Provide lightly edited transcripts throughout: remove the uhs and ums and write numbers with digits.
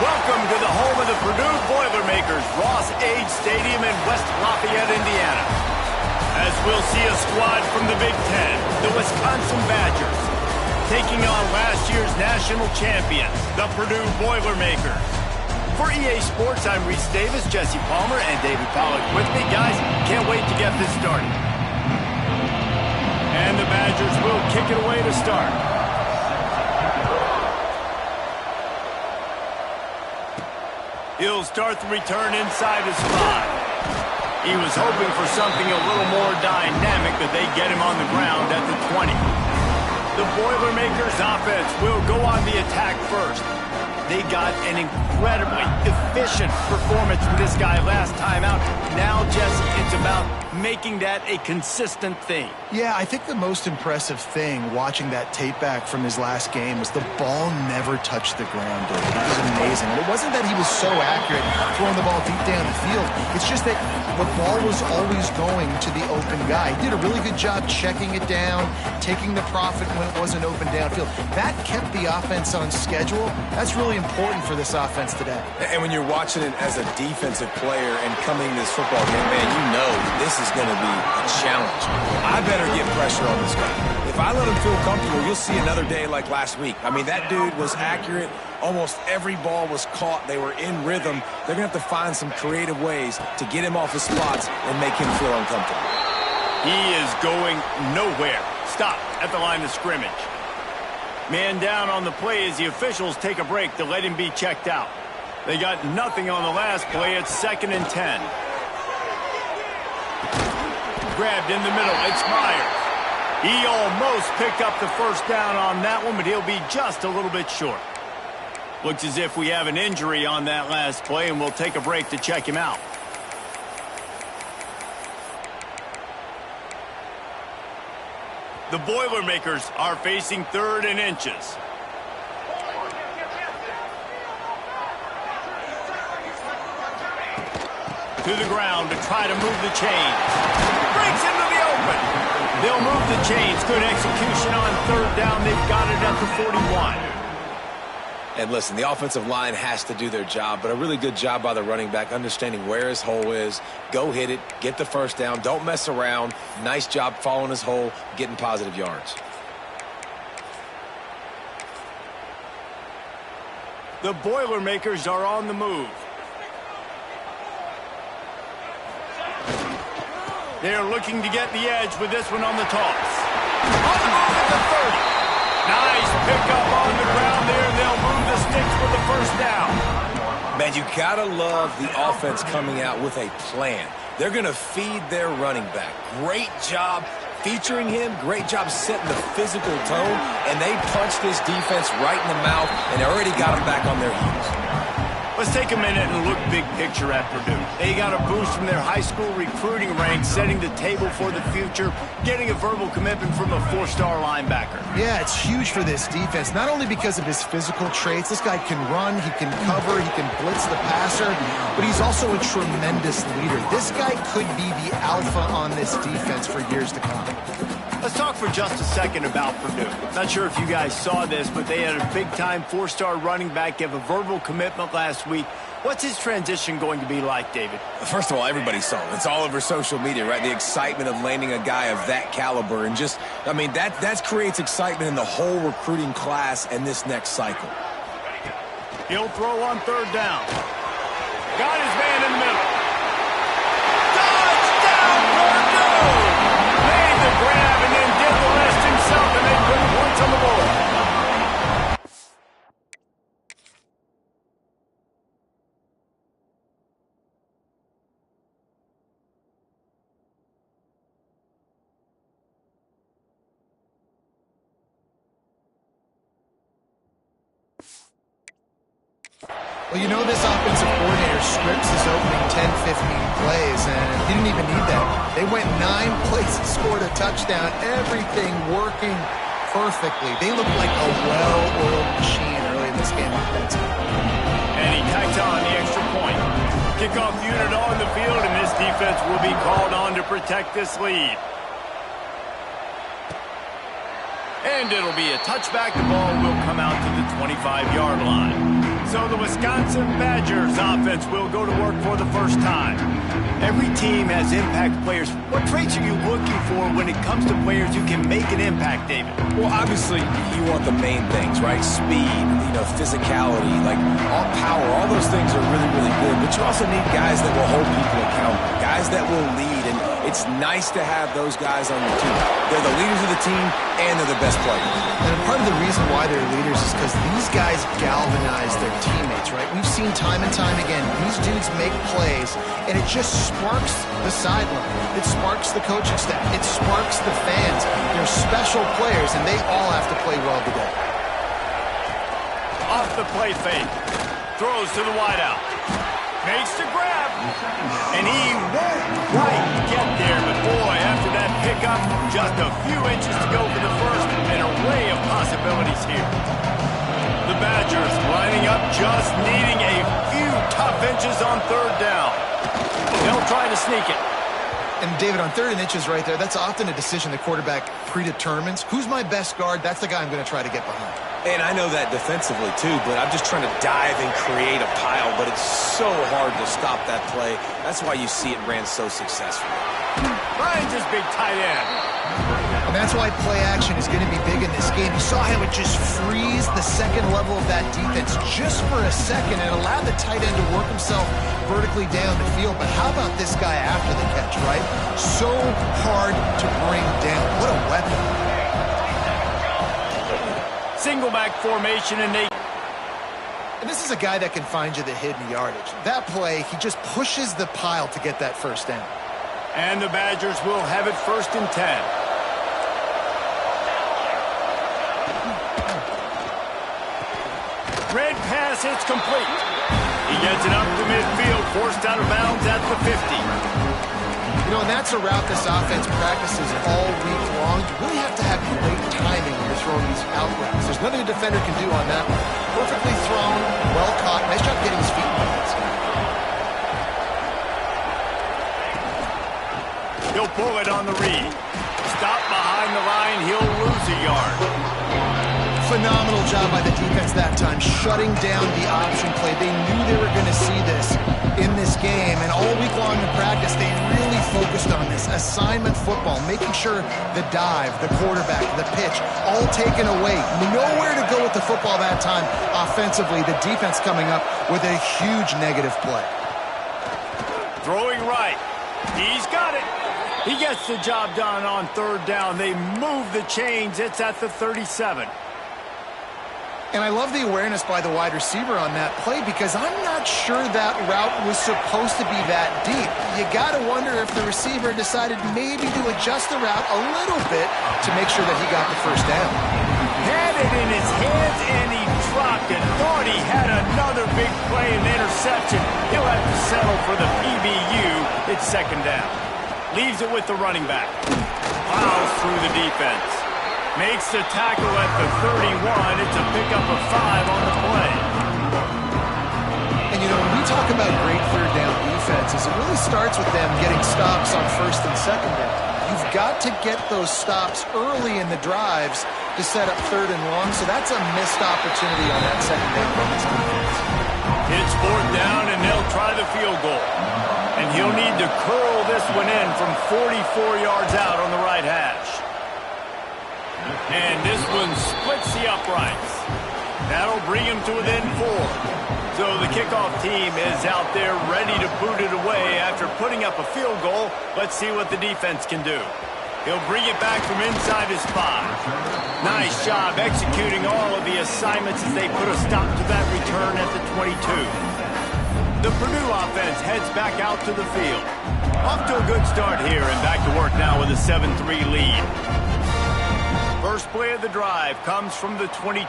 Welcome to the home of the Purdue Boilermakers, Ross-Age Stadium in West Lafayette, Indiana. As we'll see a squad from the Big Ten, the Wisconsin Badgers, taking on last year's national champions, the Purdue Boilermakers. For EA Sports, I'm Reese Davis, Jesse Palmer, and David Pollack with me. Guys, can't wait to get this started. And the Badgers will kick it away to start. He'll start the return inside his 5. He was hoping for something a little more dynamic, but they get him on the ground at the 20. The Boilermakers offense will go on the attack first. They got an incredibly efficient performance from this guy last time out. Now, Jesse, it's about making that a consistent thing. Yeah, I think the most impressive thing watching that tape back from his last game was the ball never touched the ground, dude. It was amazing. And it wasn't that he was so accurate throwing the ball deep down the field. It's just that the ball was always going to the open guy. He did a really good job checking it down, taking the profit when it wasn't open downfield. That kept the offense on schedule. That's really important for this offense today. And when you're watching it as a defensive player and coming to this football game, man, you know this is going to be a challenge. I better get pressure on this guy. If I let him feel comfortable, you'll see another day like last week. I mean, that dude was accurate. Almost every ball was caught. They were in rhythm. They're going to have to find some creative ways to get him off his spots and make him feel uncomfortable. He is going nowhere. Stop at the line of scrimmage. Man down on the play as the officials take a break to let him be checked out. They got nothing on the last play. It's 2nd and 10. Grabbed in the middle. It's Myers. He almost picked up the first down on that one, but he'll be just a little bit short. Looks as if we have an injury on that last play, and we'll take a break to check him out. The Boilermakers are facing 3rd and inches. To the ground to try to move the chains. Breaks into the open. They'll move the chains. Good execution on 3rd down. They've got it at the 41. And listen, the offensive line has to do their job, but a really good job by the running back, understanding where his hole is. Go hit it, get the first down, don't mess around. Nice job following his hole, getting positive yards. The Boilermakers are on the move. They're looking to get the edge with this one on the toss. On the move at the 30. Nice pickup on the ground there. They'll move the sticks for the first down. Man, you gotta love the offense coming out with a plan. They're gonna feed their running back. Great job featuring him. Great job setting the physical tone. And they punched this defense right in the mouth and they already got them back on their heels. Let's take a minute and look big picture at Purdue. They got a boost from their high school recruiting ranks, setting the table for the future, getting a verbal commitment from a 4-star linebacker. Yeah, it's huge for this defense, not only because of his physical traits. This guy can run, he can cover, he can blitz the passer, but he's also a tremendous leader. This guy could be the alpha on this defense for years to come. Let's talk for just a second about Purdue. Not sure if you guys saw this, but they had a big-time 4-star running back give a verbal commitment last week. What's his transition going to be like, David? First of all, everybody saw it. It's all over social media, right? The excitement of landing a guy of that caliber. And just, I mean, that creates excitement in the whole recruiting class and this next cycle. He'll throw on 3rd down. Got his man in the middle. Touchdown, Purdue! Made the grab and then did the rest himself, and they put points on the board. Well, you know this offensive coordinator scripts his opening 10, 15 plays, and he didn't even need that. They went 9 plays and scored a touchdown. Everything working perfectly. They looked like a well-oiled machine early in this game offensively. And he tacked on the extra point. Kickoff unit on the field, and this defense will be called on to protect this lead. And it'll be a touchback. The ball will come out to the 25-yard line. So the Wisconsin Badgers offense will go to work for the first time. Every team has impact players. What traits are you looking for when it comes to players who can make an impact, David? Well, obviously, you want the main things, right? Speed, physicality, like all power. All those things are really, really good. But you also need guys that will hold people accountable, guys that will lead. And it's nice to have those guys on your team. They're the leaders of the team, and they're the best players. And part of the reason why they're leaders is because these guys galvanize their teammates, right? We've seen time and time again, these dudes make plays, and it just sparks the sideline. It sparks the coaching staff. It sparks the fans. They're special players, and they all have to play well together. Off the play fake. Throws to the wideout. Makes the grab. And he won't quite get there, but boy, after that pickup, just a few inches to go for the first. An array of possibilities here. The Badgers lining up, just needing a few tough inches on third down. They'll try to sneak it. And David, on 3rd and inches right there, that's often a decision the quarterback predetermines. Who's my best guard? That's the guy I'm going to try to get behind. And I know that defensively, too, but I'm just trying to dive and create a pile, but it's so hard to stop that play. That's why you see it ran so successfully. Finds his big tight end. And that's why play action is going to be big in this game. You saw how it just frees the second level of that defense just for a second and allowed the tight end to work himself vertically down the field. But how about this guy after the catch, right? So hard to bring down. What a weapon. Single back formation, and this is a guy that can find you the hidden yardage. That play, he just pushes the pile to get that first down. And the Badgers will have it 1st and 10. Red pass, it's complete. He gets it up to midfield, forced out of bounds at the 50. And that's a route this offense practices all week long. You really have to have great timing when you're throwing these out routes. There's nothing a defender can do on that one. Perfectly thrown, well caught. Nice job getting his feet in bounds. He'll pull it on the read. Stop behind the line, he'll lose a yard. Phenomenal job by the defense that time, shutting down the option play. They knew they were going to see this in this game, and all week long in practice, they really focused on this assignment football, making sure the dive, the quarterback, the pitch, all taken away. Nowhere to go with the football that time offensively. The defense coming up with a huge negative play. Throwing right. He's got it. He gets the job done on 3rd down. They move the chains. It's at the 37. And I love the awareness by the wide receiver on that play because I'm not sure that route was supposed to be that deep. You got to wonder if the receiver decided maybe to adjust the route a little bit to make sure that he got the first down. Had it in his hands and he dropped it. Thought he had another big play and interception. He'll have to settle for the PBU. It's 2nd down. Leaves it with the running back. Plows through the defense. Makes the tackle at the 31. It's a pickup of 5 on the play. And when we talk about great 3rd down defenses, it really starts with them getting stops on 1st and 2nd down. You've got to get those stops early in the drives to set up 3rd and long, so that's a missed opportunity on that 2nd down from this defense. It's 4th down, and they'll try the field goal. And he'll need to curl this one in from 44 yards out on the right hash. And this one splits the uprights. That'll bring him to within 4. So the kickoff team is out there ready to boot it away after putting up a field goal. Let's see what the defense can do. He'll bring it back from inside his 5. Nice job executing all of the assignments as they put a stop to that return at the 22. The Purdue offense heads back out to the field. Off to a good start here and back to work now with a 7-3 lead. First play of the drive comes from the 22.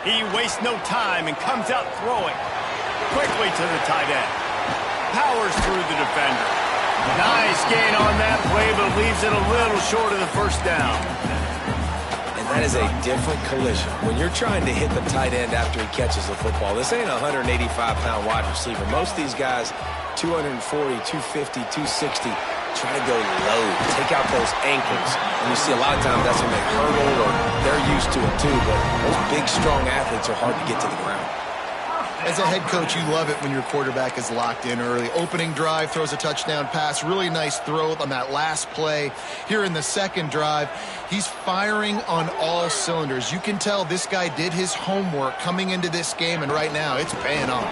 He wastes no time and comes out throwing. Quickly to the tight end. Powers through the defender. Nice gain on that play, but leaves it a little short of the 1st down. And that is a different collision. When you're trying to hit the tight end after he catches the football, this ain't a 185-pound wide receiver. Most of these guys, 240, 250, 260, try to go low, take out those ankles. And you see a lot of times that's when they hurdle or they're used to it too, but those big, strong athletes are hard to get to the ground. As a head coach, you love it when your quarterback is locked in early. Opening drive, throws a touchdown pass. Really nice throw on that last play. Here in the second drive, he's firing on all cylinders. You can tell this guy did his homework coming into this game, and right now it's paying off.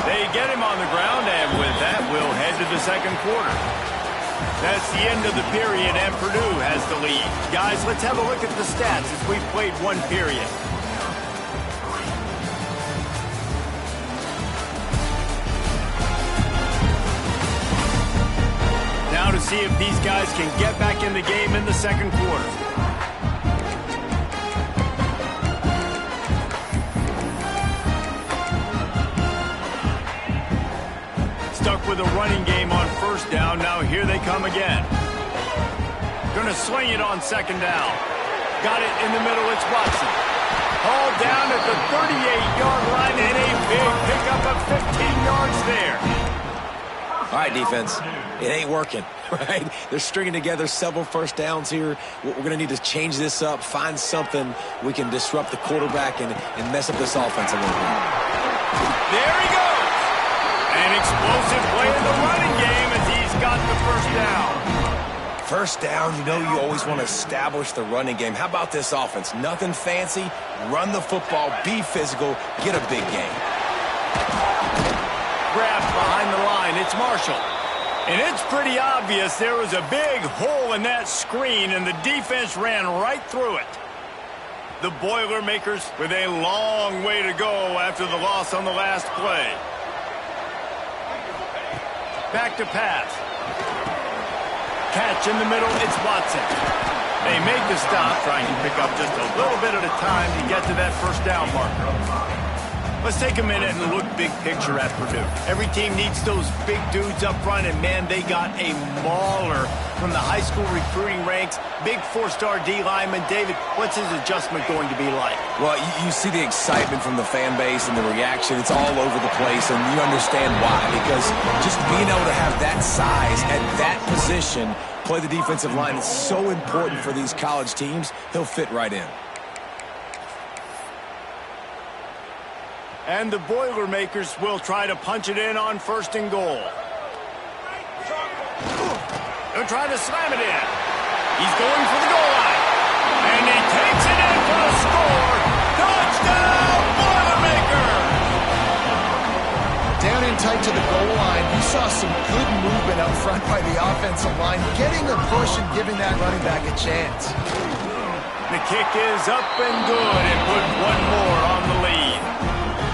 They get him on the ground, and with that, we'll head to the second quarter. That's the end of the period, and Purdue has the lead. Guys, let's have a look at the stats as we've played one period. Now to see if these guys can get back in the game in the second quarter. Stuck with a running game on first down. Now here they come again. Gonna swing it on second down. Got it in the middle. It's Watson. All down at the 38-yard line and a big pickup of 15 yards there. All right, defense, it ain't working, right? They're stringing together several first downs here. We're going to need to change this up, find something we can disrupt the quarterback and mess up this offense a little bit. There he goes. An explosive play in the running game as he's got the first down. First down, you know you always want to establish the running game. How about this offense? Nothing fancy. Run the football, be physical, get a big gain. Grabbed behind the line. It's Marshall. And it's pretty obvious there was a big hole in that screen, and the defense ran right through it. The Boilermakers with a long way to go after the loss on the last play. Back to pass. Catch in the middle. It's Watson. They make the stop, trying to pick up just a little bit at a time to get to that first down marker. Let's take a minute and look big picture at Purdue. Every team needs those big dudes up front, and man, they got a mauler from the high school recruiting ranks. Big four-star D lineman. David, what's his adjustment going to be like? Well, you see the excitement from the fan base and the reaction. It's all over the place, and you understand why. Because just being able to have that size at that position, play the defensive line, is so important for these college teams. He'll fit right in. And the Boilermakers will try to punch it in on first and goal. They're trying to slam it in. He's going for the goal line. And he takes it in for the score. Touchdown, Boilermakers! Down in tight to the goal line, you saw some good movement up front by the offensive line, getting a push and giving that running back a chance. The kick is up and good and put one more on the lead.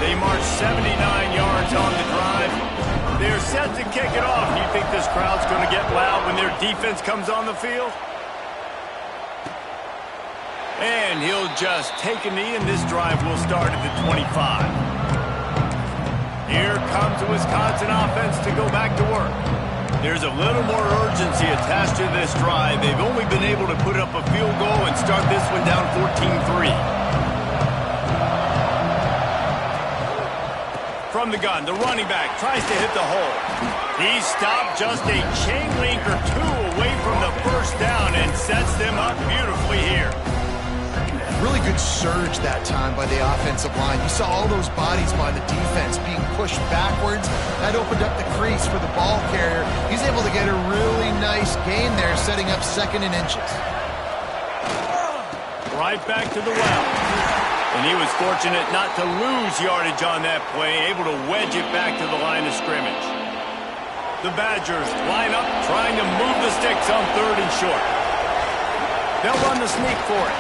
They march 79 yards on the drive. They're set to kick it off. Do you think this crowd's going to get loud when their defense comes on the field? And he'll just take a knee, and this drive will start at the 25. Here comes the Wisconsin offense to go back to work. There's a little more urgency attached to this drive. They've only been able to put up a field goal and start this one down 14-3. From the gun, the running back tries to hit the hole. He stopped just a chain link or two away from the first down and sets them up beautifully here. Really good surge that time by the offensive line. You saw all those bodies by the defense being pushed backwards. That opened up the crease for the ball carrier. He's able to get a really nice gain there, setting up second and inches. Right back to the well. And he was fortunate not to lose yardage on that play, able to wedge it back to the line of scrimmage. The Badgers line up, trying to move the sticks on third and short. They'll run the sneak for it.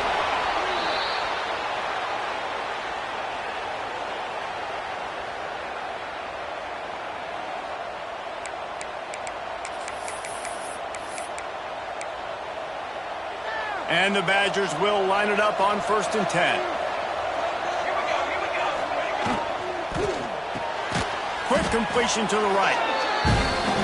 And the Badgers will line it up on 1st and 10. Quick completion to the right.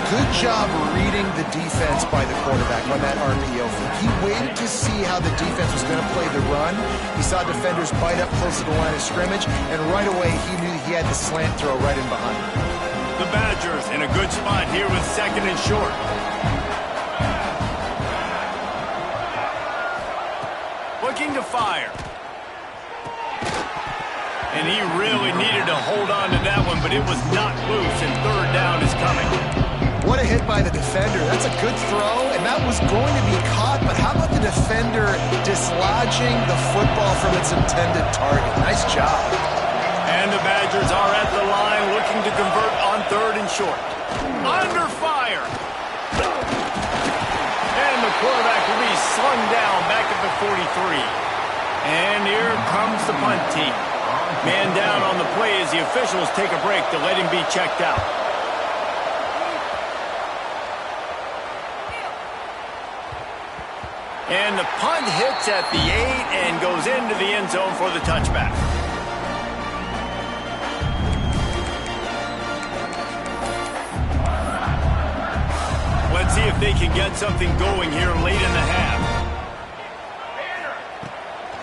Good job reading the defense by the quarterback on that RPO. He waited to see how the defense was going to play the run. He saw defenders bite up close to the line of scrimmage, and right away he knew he had the slant throw right in behind him. The Badgers in a good spot here with 2nd and short. Looking to fire. And he really needed to hold on to that one, but it was knocked loose, and 3rd down is coming. What a hit by the defender. That's a good throw, and that was going to be caught, but how about the defender dislodging the football from its intended target? Nice job. And the Badgers are at the line looking to convert on 3rd and short. Under fire. And the quarterback will be slung down back at the 43. And here comes the punt team. Man down on the play as the officials take a break to let him be checked out. And the punt hits at the 8 and goes into the end zone for the touchback. Let's see if they can get something going here late in the half.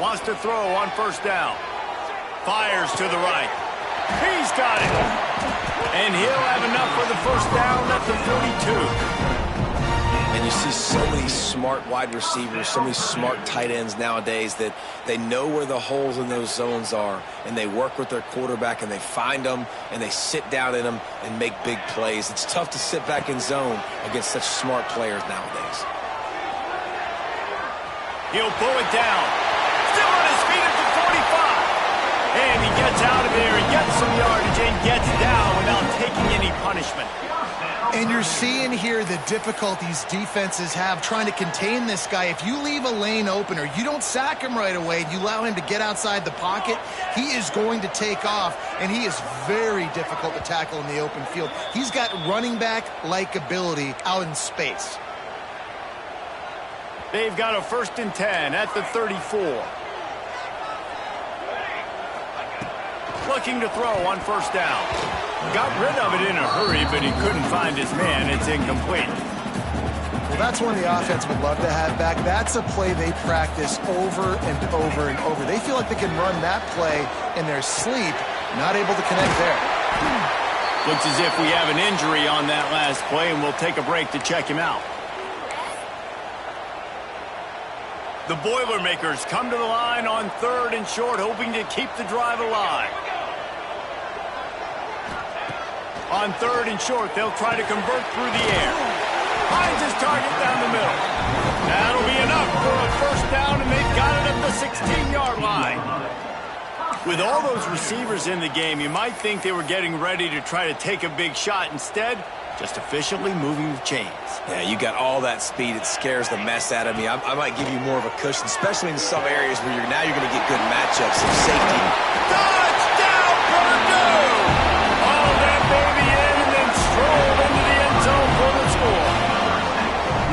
Wants to throw on 1st down. Fires to the right. He's got it. And he'll have enough for the 1st down at the 42. And you see so many smart wide receivers, so many smart tight ends nowadays that they know where the holes in those zones are, and they work with their quarterback, and they find them, and they sit down in them and make big plays. It's tough to sit back in zone against such smart players nowadays. He'll pull it down. Still on his feet at the 45. And he gets out of there, he gets some yardage, and gets down without taking any punishment. And you're seeing here the difficulties defenses have trying to contain this guy. If you leave a lane open or you don't sack him right away and you allow him to get outside the pocket, he is going to take off, and he is very difficult to tackle in the open field. He's got running back-like ability out in space. They've got a 1st and 10 at the 34. Looking to throw on 1st down. Got rid of it in a hurry, but he couldn't find his man. It's incomplete. Well, that's one the offense would love to have back. That's a play they practice over and over and over. They feel like they can run that play in their sleep, not able to connect there. Looks as if we have an injury on that last play, and we'll take a break to check him out. The Boilermakers come to the line on 3rd and short, hoping to keep the drive alive. On 3rd and short, they'll try to convert through the air. Finds his target down the middle. That'll be enough for a 1st down, and they've got it at the 16-yard line. With all those receivers in the game, you might think they were getting ready to try to take a big shot. Instead, just efficiently moving the chains. Yeah, you got all that speed. It scares the mess out of me. I might give you more of a cushion, especially in some areas where you're going to get good matchups of safety. Touchdown, Purdue! All that baby in and then strolled into the end zone for the score.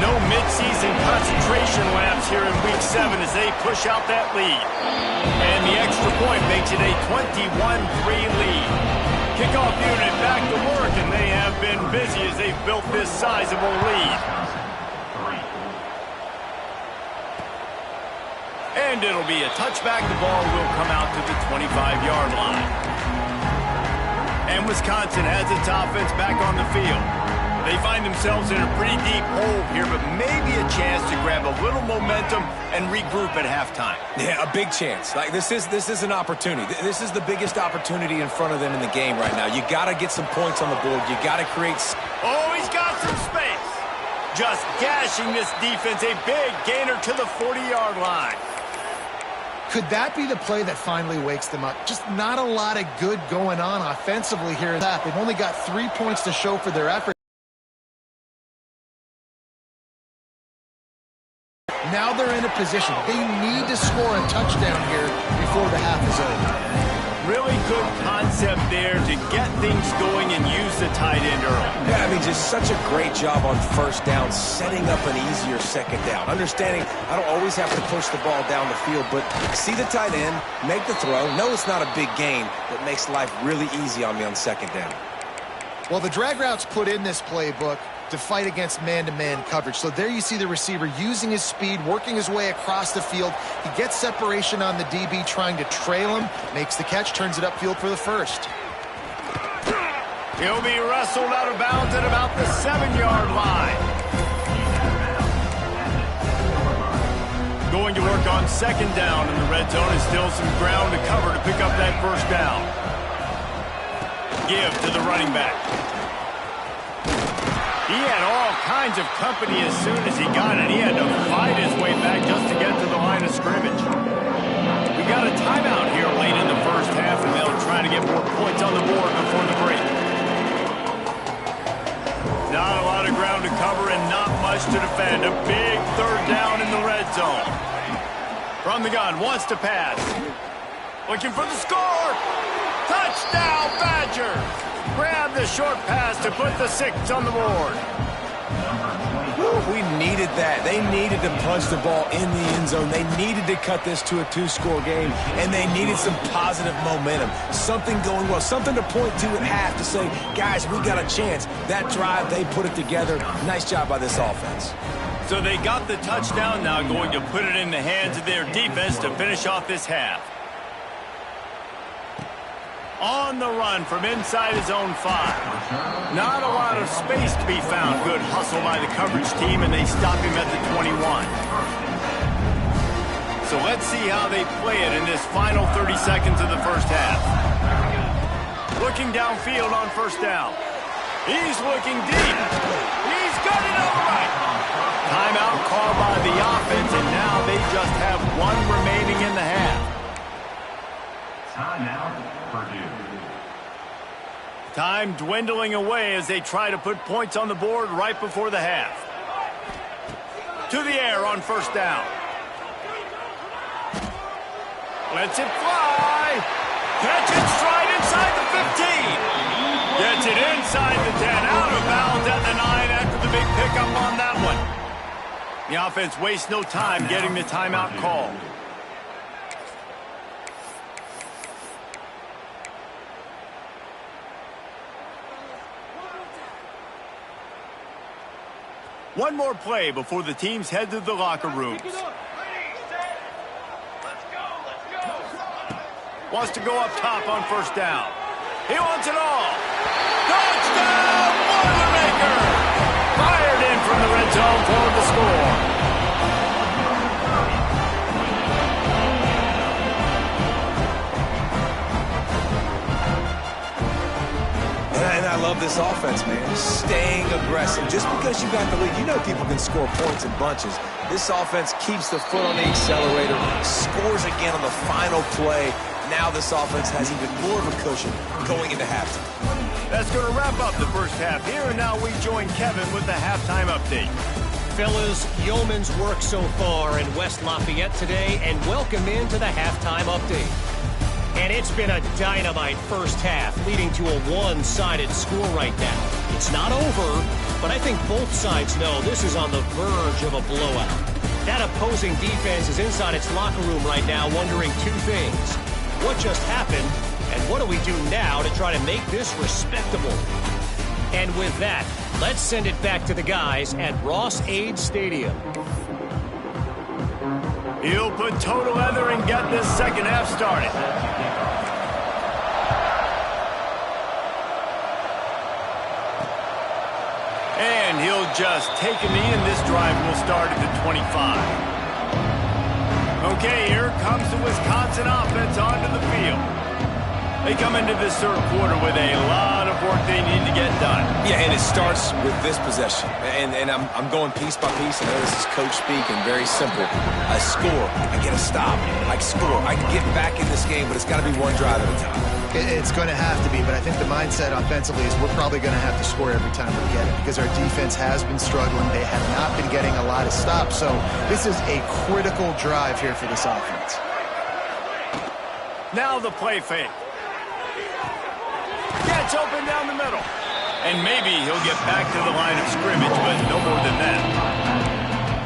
No midseason concentration laps here in Week 7 as they push out that lead. And the extra point makes it a 21-3 lead. Kickoff unit back to work, and they have been busy as they've built this sizable lead. And it'll be a touchback. The ball will come out to the 25-yard line. And Wisconsin has its offense back on the field. They find themselves in a pretty deep hole here, but maybe a chance to grab a little momentum and regroup at halftime. Yeah, a big chance. Like this is an opportunity. This is the biggest opportunity in front of them in the game right now. You got to get some points on the board. You got to create. Oh, he's got some space. Just gashing this defense. A big gainer to the 40-yard line. Could that be the play that finally wakes them up? Just not a lot of good going on offensively here. They've only got 3 points to show for their effort. Now they're in a position. They need to score a touchdown here before the half is over. Really good concept there to get things going and use the tight end early. Yeah, I mean, just such a great job on 1st down, setting up an easier 2nd down. Understanding I don't always have to push the ball down the field, but see the tight end, make the throw. No, it's not a big gain, but makes life really easy on me on 2nd down. Well, the drag routes put in this playbook to fight against man-to-man coverage. So there you see the receiver using his speed, working his way across the field. He gets separation on the DB, trying to trail him, makes the catch, turns it upfield for the 1st. He'll be wrestled out of bounds at about the 7-yard line. Going to work on second down in the red zone, and still some ground to cover to pick up that first down. Give to the running back. He had all kinds of company as soon as he got it. He had to fight his way back just to get to the line of scrimmage. We got a timeout here late in the first half, and they'll try to get more points on the board before the break. Not a lot of ground to cover and not much to defend. A big third down in the red zone. From the gun, wants to pass. Looking for the score. Touchdown, Badgers. Grab the short pass to put the 6 on the board. We needed that. They needed to punch the ball in the end zone. They needed to cut this to a 2-score game, and they needed some positive momentum. Something going well, something to point to at half to say, guys, we got a chance. That drive, they put it together. Nice job by this offense. So they got the touchdown, now going to put it in the hands of their defense to finish off this half. On the run from inside his own 5. Not a lot of space to be found. Good hustle by the coverage team, and they stop him at the 21. So let's see how they play it in this final 30 seconds of the first half. Looking downfield on first down. He's looking deep. He's got it all right. Timeout called by the offense, and now they just have 1 remaining in the half. Timeout. Time dwindling away as they try to put points on the board right before the half. To the air on first down. Lets it fly. Catch it stride inside the 15. Gets it inside the 10. Out of bounds at the 9 after the big pickup on that one. The offense wastes no time getting the timeout called. One more play before the teams head to the locker rooms. Wants to go up top on first down. He wants it all. Touchdown, Boilermaker! Fired in from the red zone for the score. And I love this offense, man. Staying aggressive. Just because you got the lead, you know people can score points in bunches. This offense keeps the foot on the accelerator, scores again on the final play. Now this offense has even more of a cushion going into halftime. That's going to wrap up the first half here, and now we join Kevin with the halftime update. Fellas, yeoman's work so far in West Lafayette today, and welcome into the halftime update. And it's been a dynamite first half, leading to a one-sided score right now. It's not over, but I think both sides know this is on the verge of a blowout. That opposing defense is inside its locker room right now wondering 2 things. What just happened, and what do we do now to try to make this respectable? And with that, let's send it back to the guys at Ross-Ade Stadium. He'll put toe to leather and get this second half started. And he'll just take a knee, and this drive will start at the 25. Okay, here comes the Wisconsin offense onto the field. They come into this third quarter with a lot of work they need to get done. Yeah, and it starts with this possession. And I'm going piece by piece. I know this is coach speak and very simple. I score. I get a stop. I score. I can get back in this game, but it's got to be one drive at a time. It's going to have to be, but I think the mindset offensively is we're probably going to have to score every time we get it because our defense has been struggling. They have not been getting a lot of stops, so this is a critical drive here for this offense. Now the play fake. Gets open down the middle. And maybe he'll get back to the line of scrimmage, but no more than that.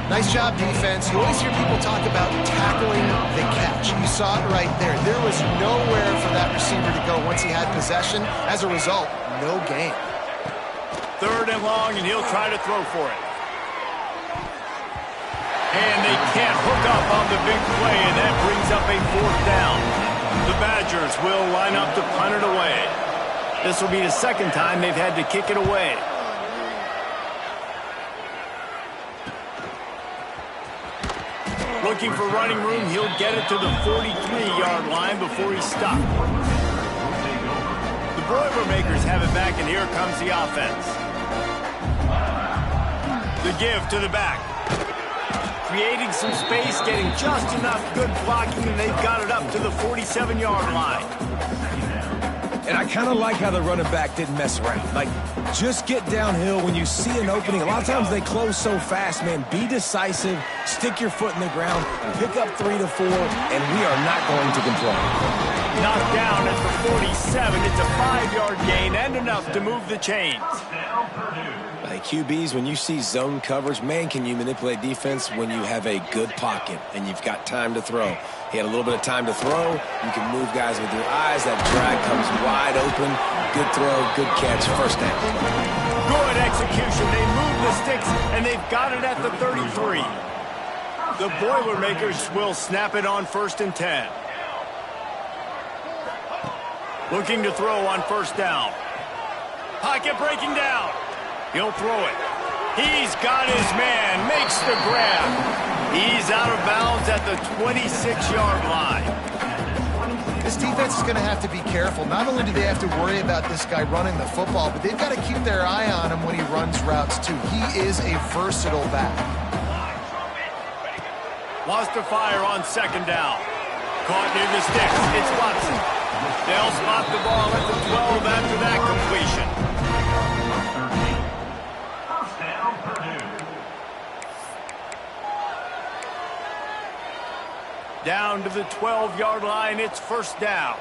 Nice job, defense. You always hear people talk about tackling the catch. You saw it right there. There was nowhere for that receiver to go once he had possession. As a result, no gain. Third and long, and he'll try to throw for it. And they can't hook up on the big play, and that brings up a fourth down. The Badgers will line up to punt it away. This will be the second time they've had to kick it away. Looking for running room, he'll get it to the 43-yard line before he's stopped. The Boilermakers have it back, and here comes the offense. The give to the back. Creating some space, getting just enough good blocking, and they've got it up to the 47-yard line. And I kind of like how the running back didn't mess around. Like, just get downhill when you see an opening. A lot of times they close so fast, man. Be decisive, stick your foot in the ground, pick up 3 to 4, and we are not going to complain. Knocked down at the 47. It's a 5-yard gain and enough to move the chains. Like QBs, when you see zone coverage, man, can you manipulate defense when you have a good pocket and you've got time to throw. He had a little bit of time to throw. You can move guys with your eyes. That drag comes wide open. Good throw, good catch, first down. Good execution. They move the sticks, and they've got it at the 33. The Boilermakers will snap it on 1st and 10. Looking to throw on 1st down. Pocket breaking down. He'll throw it. He's got his man. Makes the grab. He's out of bounds at the 26-yard line. This defense is going to have to be careful. Not only do they have to worry about this guy running the football, but they've got to keep their eye on him when he runs routes, too. He is a versatile back. Lost to fire on 2nd down. Caught near the sticks. It's Watson. They'll spot the ball at the 12 after that completion. Down to the 12-yard line, it's 1st down.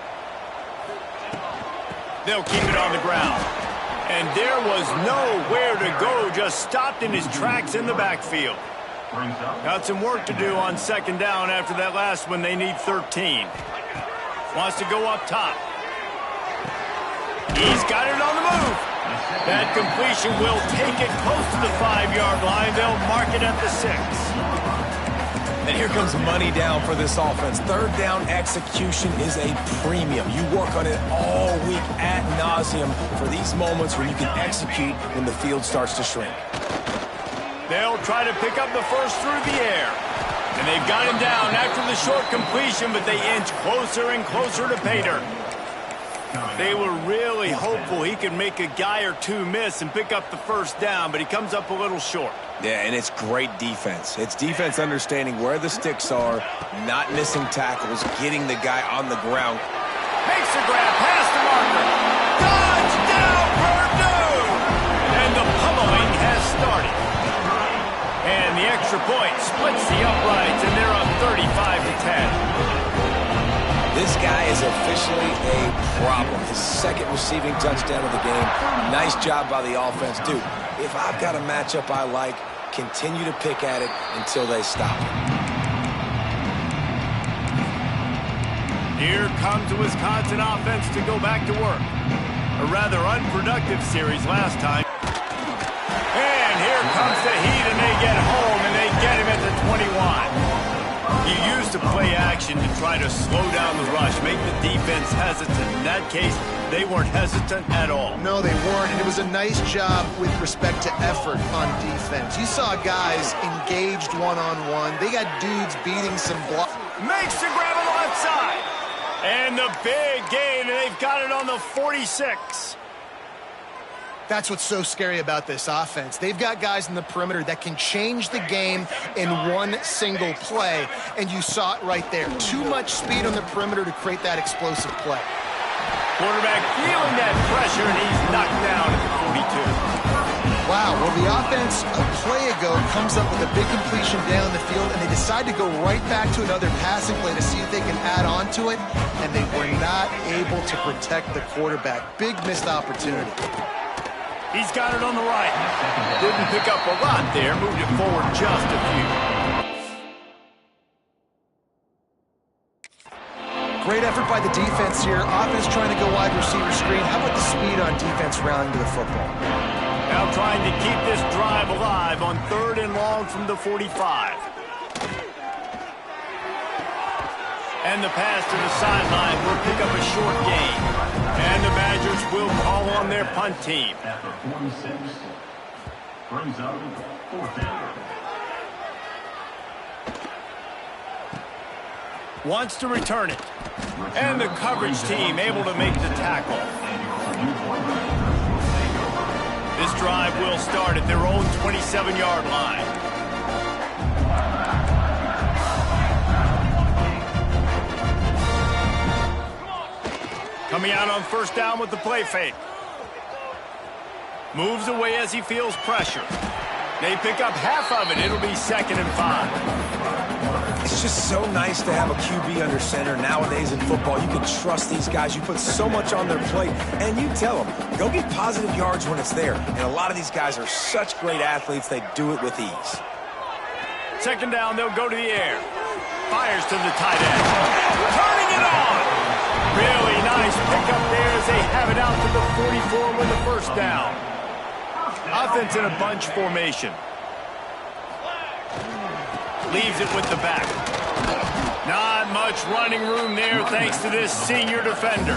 They'll keep it on the ground. And there was nowhere to go, just stopped in his tracks in the backfield. Got some work to do on 2nd down after that last one. They need 13. Wants to go up top. He's got it on the move. That completion will take it close to the 5-yard line. They'll mark it at the 6. And here comes money down for this offense. 3rd down execution is a premium. You work on it all week ad nauseum for these moments where you can execute when the field starts to shrink. They'll try to pick up the first through the air. And they've got him down after the short completion, but they inch closer and closer to pay dirt. They were really hopeful he could make a guy or two miss and pick up the 1st down, but he comes up a little short. Yeah, and it's great defense. It's defense understanding where the sticks are, not missing tackles, getting the guy on the ground. Makes the grab past the marker. Touchdown, Purdue! And the pummeling has started. And the extra point splits the uprights, and they're up 35-10. This guy is officially a problem. His 2nd receiving touchdown of the game. Nice job by the offense. Dude, if I've got a matchup I like, continue to pick at it until they stop it. Here comes the Wisconsin offense to go back to work. A rather unproductive series last time. And here comes the heat, and they get home, and they get him at the 21. You used to play action to try to slow down the rush, make the defense hesitant. In that case, they weren't hesitant at all. No, they weren't, and it was a nice job with respect to effort on defense. You saw guys engaged one-on-one. They got dudes beating some blocks. Makes the grab on the left side. And the big gain, and they've got it on the 46. That's what's so scary about this offense. They've got guys in the perimeter that can change the game in one single play, and you saw it right there. Too much speed on the perimeter to create that explosive play. Quarterback feeling that pressure, and he's knocked down at the 42. Wow, well, the offense a play ago comes up with a big completion down the field, and they decide to go right back to another passing play to see if they can add on to it, and they were not able to protect the quarterback. Big missed opportunity. He's got it on the right. Didn't pick up a lot there. Moved it forward just a few. Great effort by the defense here. Offense trying to go wide receiver screen. How about the speed on defense rallying to the football? Now trying to keep this drive alive on 3rd and long from the 45. And the pass to the sideline will pick up a short gain. And the Badgers coach will call on their punt team. At the 46, brings up 4th down. Wants to return it. And the coverage team able to make the tackle. This drive will start at their own 27-yard line. Coming out on 1st down with the play fake. Moves away as he feels pressure. They pick up half of it. It'll be 2nd and 5. It's just so nice to have a QB under center nowadays in football. You can trust these guys. You put so much on their plate, and you tell them, go get positive yards when it's there. And a lot of these guys are such great athletes, they do it with ease. 2nd down, they'll go to the air. Fires to the tight end. Turning it on! Really nice pickup there as they have it out to the 44 with the 1st down. Offense in a bunch formation. Leaves it with the back. Not much running room there thanks to this senior defender.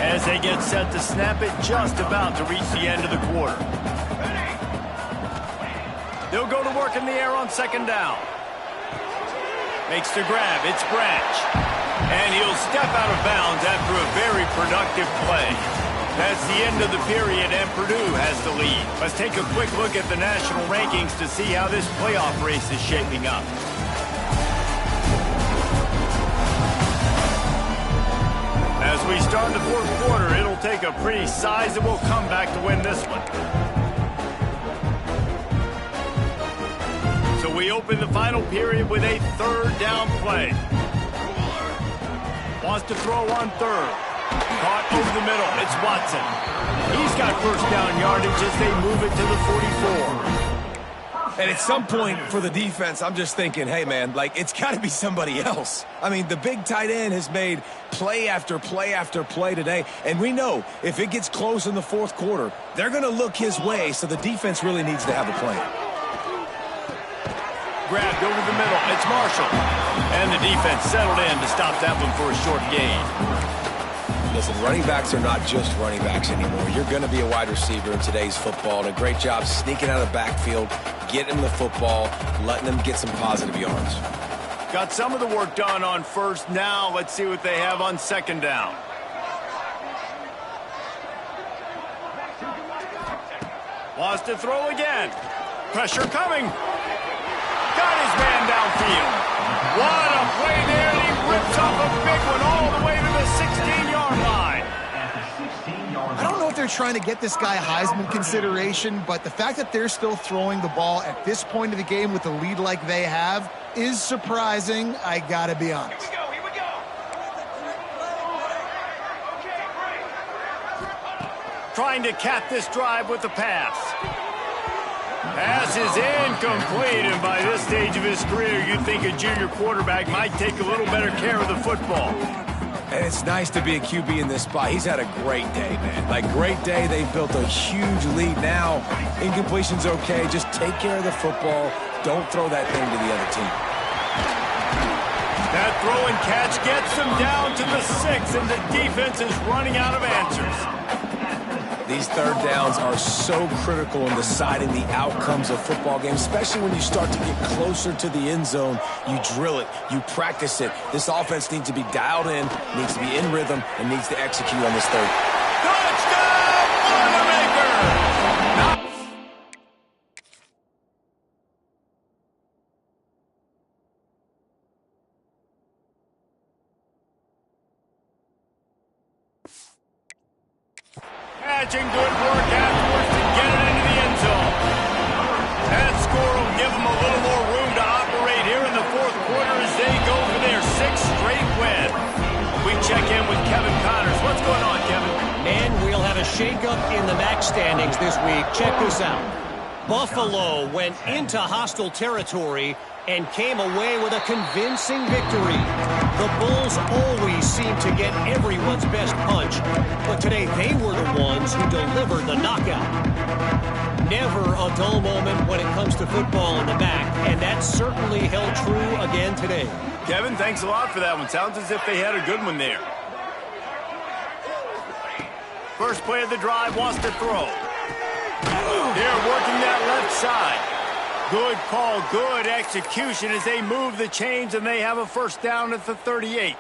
As they get set to snap it, just about to reach the end of the quarter. They'll go to work in the air on 2nd down. Makes the grab. It's Branch. And he'll step out of bounds after a very productive play. That's the end of the period, and Purdue has the lead. Let's take a quick look at the national rankings to see how this playoff race is shaping up. As we start the 4th quarter, it'll take a pretty sizable comeback to win this one. So we open the final period with a 3rd down play. Wants to throw on 3rd. Caught over the middle. It's Watson. He's got 1st down yardage as they move it to the 44. And at some point for the defense, I'm just thinking, hey, man, like, it's got to be somebody else. I mean, the big tight end has made play after play after play today. And we know if it gets close in the 4th quarter, they're going to look his way, so the defense really needs to have a plan. Grabbed over the middle. It's Marshall. And the defense settled in to stop that one for a short gain. Listen, running backs are not just running backs anymore. You're going to be a wide receiver in today's football. And a great job sneaking out of the backfield, getting the football, letting them get some positive yards. Got some of the work done on 1st. Now let's see what they have on 2nd down. Wants to throw again. Pressure coming. Got his man downfield. What a play there, and he rips off a big one all the way to the 16-yard line. I don't know if they're trying to get this guy Heisman consideration, but the fact that they're still throwing the ball at this point of the game with a lead like they have is surprising, I gotta be honest. Here we go. Trying to cap this drive with the pass. Pass is incomplete, and by this stage of his career, you'd think a junior quarterback might take a little better care of the football. And it's nice to be a QB in this spot. He's had a great day, man. Like, great day. They've built a huge lead now. Incompletion's okay. Just take care of the football. Don't throw that thing to the other team. That throw and catch gets them down to the 6, and the defense is running out of answers. These 3rd downs are so critical in deciding the outcomes of football games, especially when you start to get closer to the end zone. You drill it, you practice it. This offense needs to be dialed in, needs to be in rhythm, and needs to execute on this 3rd. Touchdown, Boilermaker! Catching good work afterwards to get it into the end zone. That score will give them a little more room to operate here in the 4th quarter as they go for their 6th straight win. We check in with Kevin Connors. What's going on, Kevin? And we'll have a shakeup in the MAC standings this week. Check this out. Buffalo went into hostile territory and came away with a convincing victory. The Bulls always seem to get everyone's best punch, but today they were the ones who delivered the knockout. Never a dull moment when it comes to football in the MAC, and that certainly held true again today. Kevin, thanks a lot for that one. Sounds as if they had a good one there. First play of the drive, wants to throw. They're working that left side. Good call, good execution as they move the chains, and they have a first down at the 38.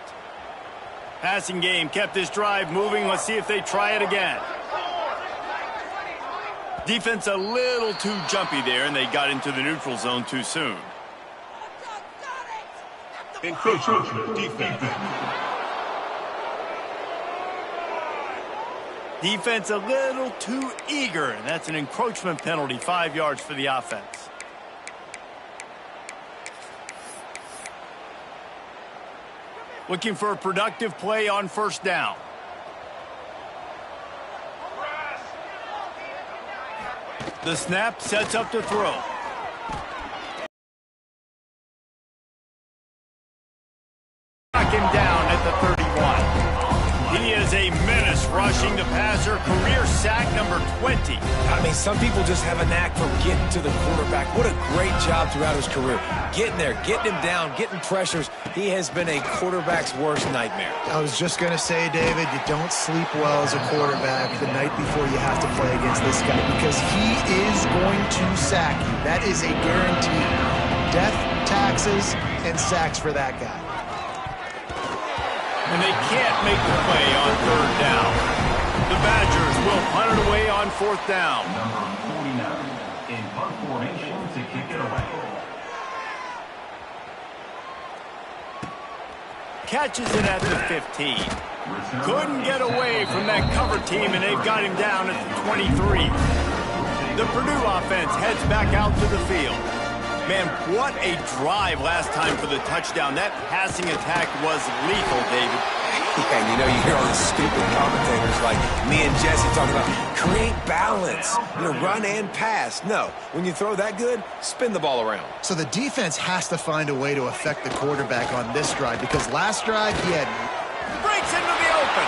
Passing game kept this drive moving. Let's see if they try it again. Defense a little too jumpy there, and they got into the neutral zone too soon. Encroachment defense. Defense a little too eager, and that's an encroachment penalty, 5 yards for the offense. Looking for a productive play on first down. The snap sets up to throw. Knock him down at the 31. He is a menace rushing the passer. Career sack number 20. I mean, some people just have a knack for getting to the quarterback. What a great job throughout his career. Getting there, getting him down, getting pressures. He has been a quarterback's worst nightmare. I was just going to say, David, you don't sleep well as a quarterback the night before you have to play against this guy because he is going to sack you. That is a guarantee. Death, taxes, and sacks for that guy. And they can't make the play on third down. The Badgers will punt it away on fourth down. Number 49 in punt formation to kick it away. Catches it at the 15. Couldn't get away from that cover team, and they've got him down at the 23. The Purdue offense heads back out to the field. Man, what a drive last time for the touchdown. That passing attack was lethal, David. Yeah, you know, you hear all these stupid commentators like me and Jesse talking about create balance, run and pass. No, when you throw that good, spin the ball around. So the defense has to find a way to affect the quarterback on this drive because last drive he had... Breaks into the open.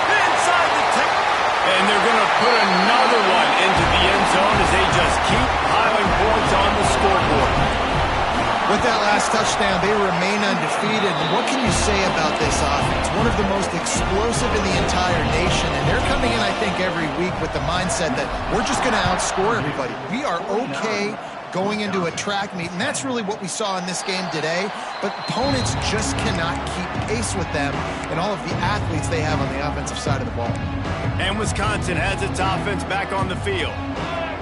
Inside the 10. And they're going to put another one into the end zone as they just keep piling points on the scoreboard. With that last touchdown, they remain undefeated. And what can you say about this offense? One of the most explosive in the entire nation. And they're coming in, I think, every week with the mindset that we're just going to outscore everybody. We are okay going into a track meet. And that's really what we saw in this game today. But opponents just cannot keep pace with them and all of the athletes they have on the offensive side of the ball. And Wisconsin has its offense back on the field.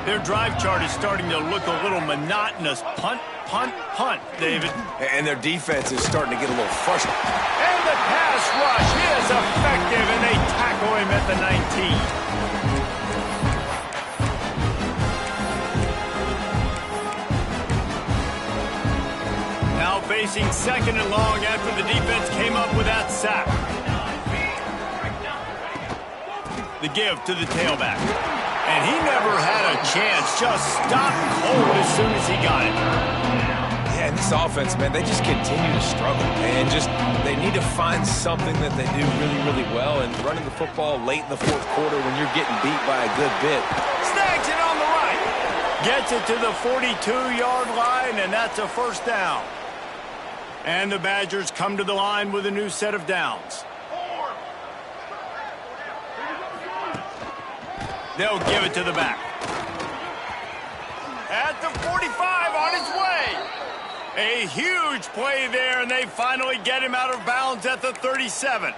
Their drive chart is starting to look a little monotonous. Punt, punt, punt, David. And their defense is starting to get a little frustrated. And the pass rush is effective, and they tackle him at the 19. Now facing second and long after the defense came up with that sack. The give to the tailback. And he never had a chance, just stopped cold as soon as he got it. Yeah, and this offense, man, they just continue to struggle. And they need to find something that they do really, really well. And running the football late in the fourth quarter when you're getting beat by a good bit. Snags it on the right. Gets it to the 42-yard line, and that's a first down. And the Badgers come to the line with a new set of downs. They'll give it to the back. At the 45, on his way. A huge play there, and they finally get him out of bounds at the 37.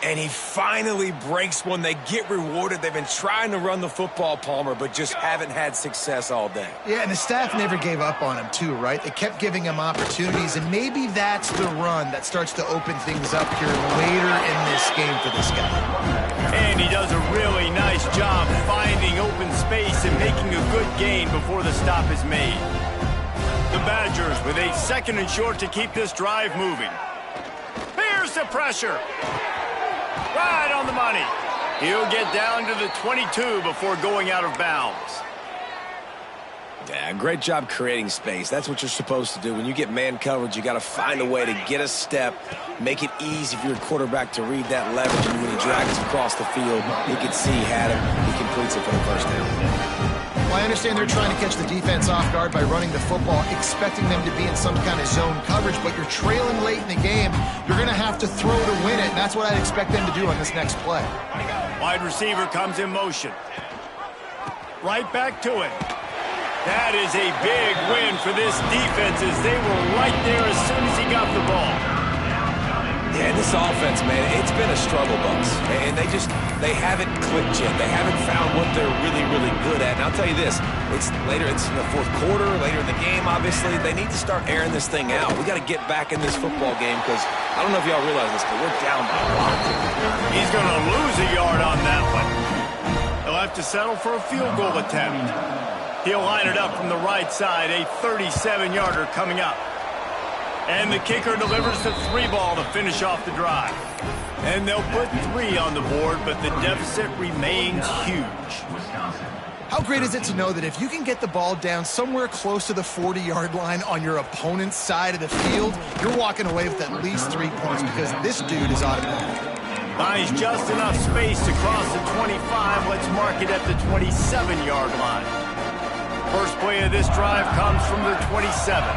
And he finally breaks one. They get rewarded. They've been trying to run the football, Palmer, but just haven't had success all day. Yeah, and the staff never gave up on him, too, right? They kept giving him opportunities, and maybe that's the run that starts to open things up here later in this game for this guy. And he does a really nice job finding open space and making a good gain before the stop is made. The Badgers with a second and short to keep this drive moving. Here's the pressure. Right on the money. He'll get down to the 22 before going out of bounds. Yeah, great job creating space. That's what you're supposed to do. When you get man coverage, you got to find a way to get a step, make it easy for your quarterback to read that leverage. And when he drags across the field, he can see he had him. He completes it for the first down. Well, I understand they're trying to catch the defense off guard by running the football, expecting them to be in some kind of zone coverage, but you're trailing late in the game. You're going to have to throw to win it, and that's what I'd expect them to do on this next play. Wide receiver comes in motion. Right back to it. That is a big win for this defense as they were right there as soon as he got the ball. Yeah, this offense, man, it's been a struggle bus. And they haven't clicked yet. They haven't found what they're really, really good at. And I'll tell you this, it's in the fourth quarter, later in the game, obviously. They need to start airing this thing out. We got to get back in this football game because I don't know if y'all realize this, but we're down by a lot. He's going to lose a yard on that one. He'll have to settle for a field goal attempt. He'll line it up from the right side, a 37-yarder coming up. And the kicker delivers the 3-ball to finish off the drive. And they'll put 3 on the board, but the deficit remains huge. How great is it to know that if you can get the ball down somewhere close to the 40-yard line on your opponent's side of the field, you're walking away with at least 3 points because this dude is automatic. Buys just enough space to cross the 25. Let's mark it at the 27-yard line. First play of this drive comes from the 27.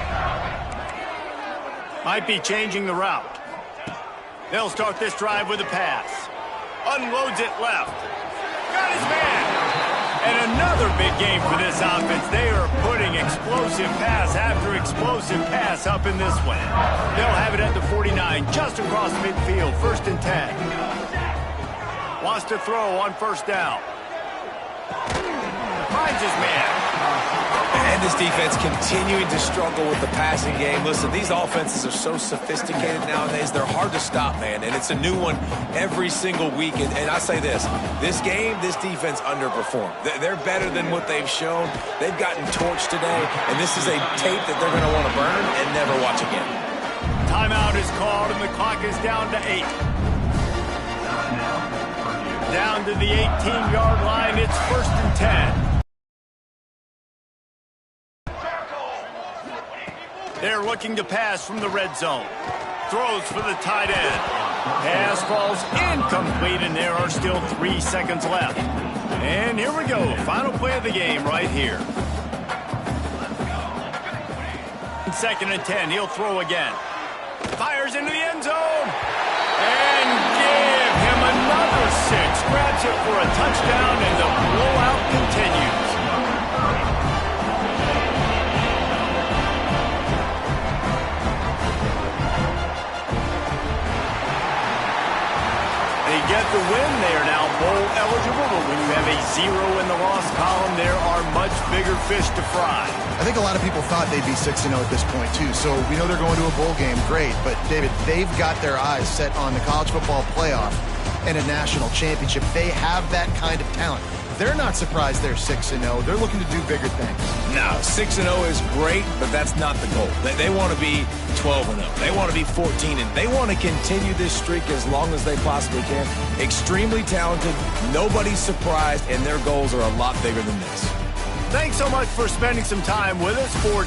Might be changing the route. They'll start this drive with a pass. Unloads it left. Got his man. And another big game for this offense. They are putting explosive pass after explosive pass up in this one. They'll have it at the 49, just across midfield, 1st and 10. Wants to throw on 1st down. Finds his man. And this defense continuing to struggle with the passing game. Listen, these offenses are so sophisticated nowadays. They're hard to stop, man. And it's a new one every single week. And I say this game, this defense underperformed. They're better than what they've shown. They've gotten torched today. And this is a tape that they're going to want to burn and never watch again. Timeout is called, and the clock is down to 8. Down to the 18-yard line. It's 1st and 10. They're looking to pass from the red zone. Throws for the tight end. Pass falls incomplete, and there are still 3 seconds left. And here we go. Final play of the game right here. 2nd and 10. He'll throw again. Fires into the end zone. And give him another 6. Grabs it for a touchdown, and the blowout continues. Get the win. They are now bowl eligible, but when you have a 0 in the loss column, there are much bigger fish to fry. I think a lot of people thought they'd be 6-0 at this point, too. So we know they're going to a bowl game. Great. But, David, they've got their eyes set on the college football playoff and a national championship. They have that kind of talent. They're not surprised they're 6-0. They're looking to do bigger things. No, 6-0 is great, but that's not the goal. They want to be 12-0. They want to be 14-0. They want to continue this streak as long as they possibly can. Extremely talented. Nobody's surprised, and their goals are a lot bigger than this. Thanks so much for spending some time with us for